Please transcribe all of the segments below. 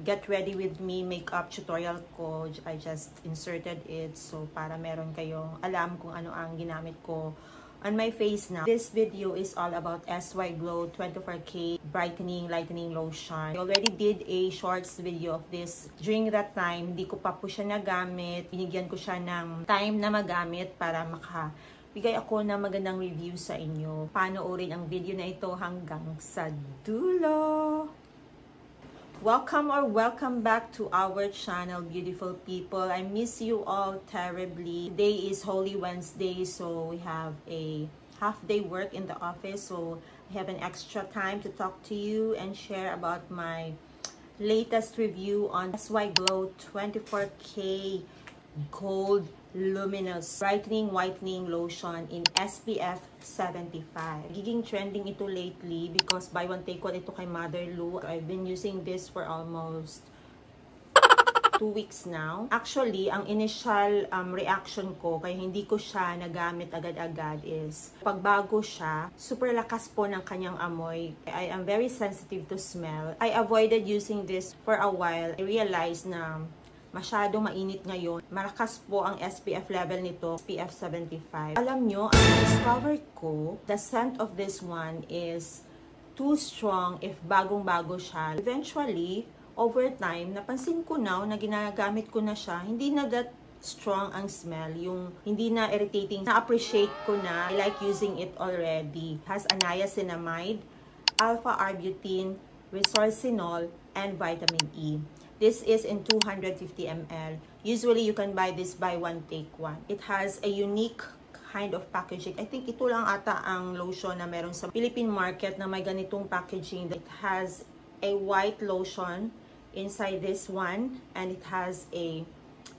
Get ready with me makeup tutorial ko. I just inserted it so para meron kayong alam kung ano ang ginamit ko on my face now. This video is all about SY Glow 24K Brightening Lightening Lotion. I already did a shorts video of this. During that time, hindi ko pa po siya nagamit. Binigyan ko siya ng time na magamit para bigay ako ng magandang review sa inyo. Panoorin ang video na ito hanggang sa dulo. Welcome back to our channel, beautiful people. I miss you all terribly. Today is Holy Wednesday, so we have a half-day work in the office. So I have an extra time to talk to you and share about my latest review on SY Glow 24K Gold Luminous Brightening Whitening Lotion in SPF 75. Giging trending ito lately because buy one take one ito kay Mother Lou. I've been using this for almost 2 weeks now. Actually, ang initial reaction ko kaya hindi ko siya nagamit agad-agad is pagbago siya, super lakas po ng kanyang amoy. I am very sensitive to smell. I avoided using this for a while. I realized na masyadong mainit ngayon. Malakas po ang SPF level nito, SPF 75. Alam nyo, ang discover ko, the scent of this one is too strong if bagong-bago siya. Eventually, over time, napansin ko na ginagamit ko na siya, hindi na that strong ang smell, yung hindi na irritating. Na-appreciate ko na, I like using it already. It has niacinamide, alpha-arbutin, resorcinol, and vitamin E. This is in 250 ml. Usually, you can buy this buy one, take one. It has a unique kind of packaging. I think ito lang ata ang lotion na meron sa Philippine market na may ganitong packaging. It has a white lotion inside this one, and it has a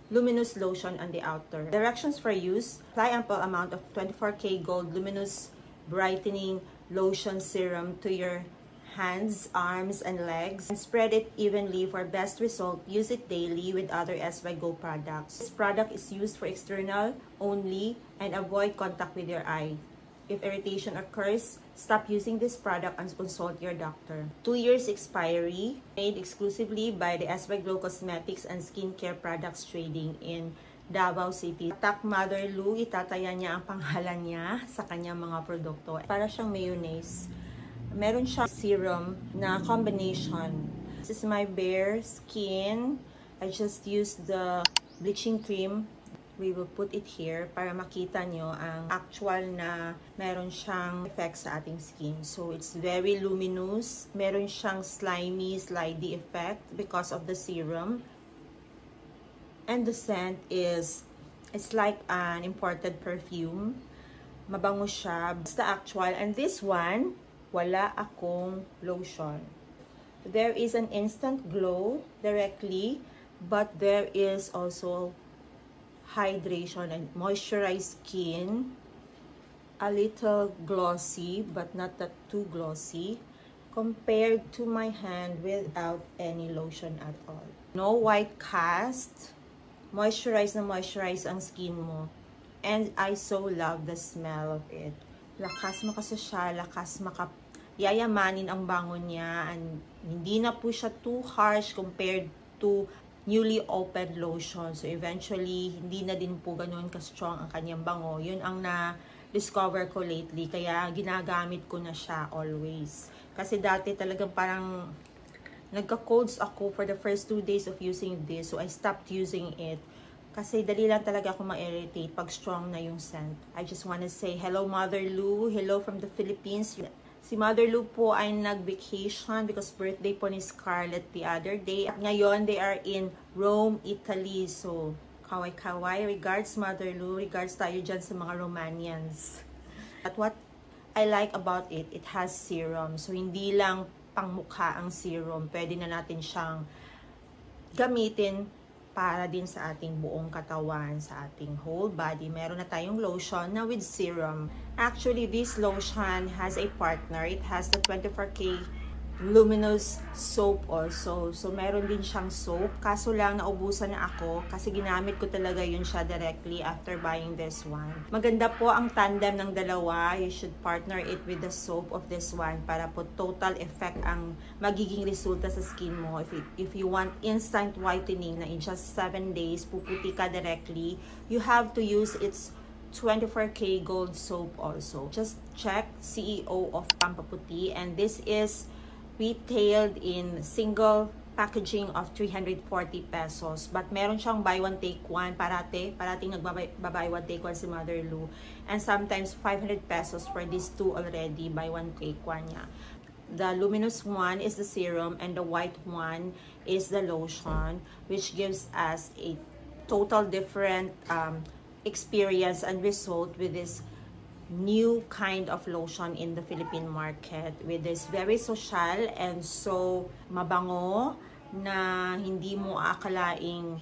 luminous lotion on the outer. Directions for use: apply ample amount of 24K Gold Luminous Brightening Lotion Serum to your hands, arms, and legs, and spread it evenly for best result. Use it daily with other SY Glow products. This product is used for external only and avoid contact with your eye. If irritation occurs, stop using this product and consult your doctor. 2 years expiry, made exclusively by the SY Glow Cosmetics and Skincare Products Trading in Davao City. Attack Mother Lou, itataya niya ang pangalan niya sa kanyang mga produkto. Para siyang mayonnaise. Meron siyang serum na combination. This is my bare skin. I just used the bleaching cream. We will put it here para makita nyo ang actual na meron siyang effect sa ating skin. So, it's very luminous. Meron siyang slimy effect because of the serum. And the scent is, it's like an imported perfume. Mabango siya. It's the actual. And this one, wala akong lotion. There is an instant glow directly, but there is also hydration and moisturized skin. A little glossy, but not that too glossy, compared to my hand without any lotion at all. No white cast. Moisturize na moisturize ang skin mo. And I so love the smell of it. Lakas makasa siya, lakas yayamanin ang bango niya, and hindi na po siya too harsh compared to newly opened lotion. So eventually, hindi na din po ganoon ka-strong ang kanyang bango. Yun ang na-discover ko lately, kaya ginagamit ko na siya always. Kasi dati talagang parang nagka-colds ako for the first 2 days of using this, so I stopped using it. Kasi dali lang talaga ako ma-irritate pag strong na yung scent. I just wanna say hello Mother Lou, hello from the Philippines. Si Mother Lou po ay nag-vacation because birthday po ni Scarlett the other day. At ngayon, they are in Rome, Italy. So, kaway-kaway. Regards, Mother Lou. Regards tayo dyan sa mga Romanians. At what I like about it, it has serum. So, hindi lang pangmukha ang serum, pwede na natin siyang gamitin para din sa ating buong katawan, sa ating whole body. Meron na tayong lotion na with serum. Actually, this lotion has a partner. It has the 24K luminous soap also. So, meron din siyang soap. Kaso lang, naubusan na ako kasi ginamit ko talaga yun siya directly after buying this one. Maganda po ang tandem ng dalawa. You should partner it with the soap of this one para po total effect ang magiging resulta sa skin mo. If you want instant whitening na in just 7 days, puputi ka directly, you have to use its 24K gold soap also. Just check CEO of Pampaputi, and this is retailed in single packaging of 340 pesos. But meron siyang buy one take one. Parating nagbabuy one take one si Mother Lou. And sometimes 500 pesos for these two already. Buy one take one niya. The luminous one is the serum and the white one is the lotion, which gives us a total different experience and result with this new kind of lotion in the Philippine market, with this very social and so mabango na hindi mo akalaing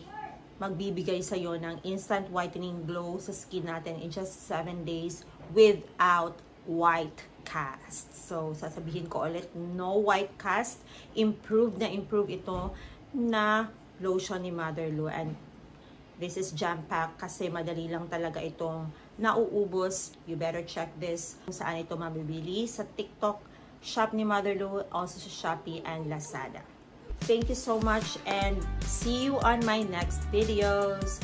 magbibigay sa'yo ng instant whitening glow sa skin natin in just 7 days without white cast. So, sasabihin ko ulit, no white cast. Improve ito na lotion ni Mother Lou. And this is jam-pack kasi madali lang talaga itong nauubos. You better check this kung saan ito mabibili. Sa TikTok shop ni Mother Lou, also sa Shopee and Lazada. Thank you so much and see you on my next videos.